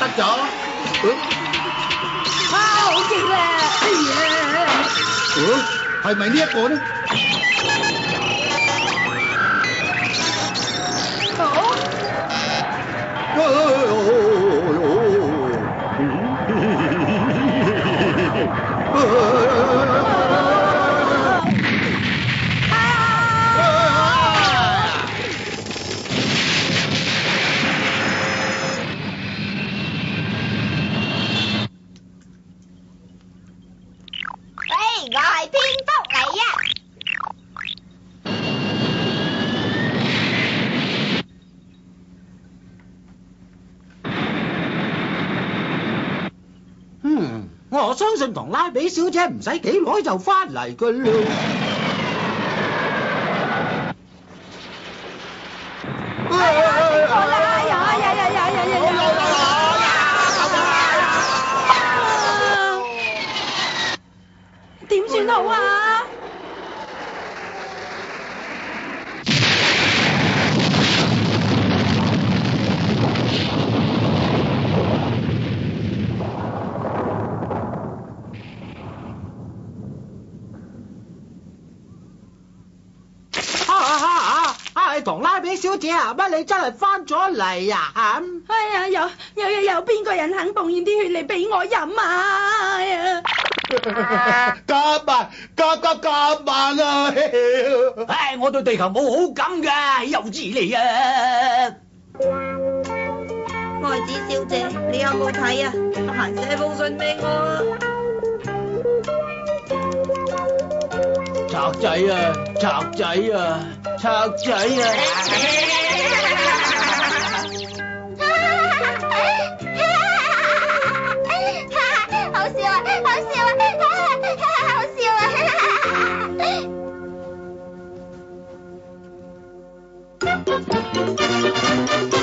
得咗。好勁啦！哎呀！係咪呢一個呢？我係蝙蝠嚟啊！我相信唐拉比小姐唔使幾耐就翻嚟噶啦。點算好啊？唐拉比小姐啊，乜你真係翻咗嚟呀？哎呀，有邊個人肯奉獻啲血嚟俾我飲啊？哎呀！加慢啊！唉，我對地球冇好感㗎，幼稚嚟啊！愛子小姐，你有冇睇啊？得閒寫封信俾我啊！賊仔啊！賊仔啊！賊仔啊！好笑啊！好笑啊！好笑啊！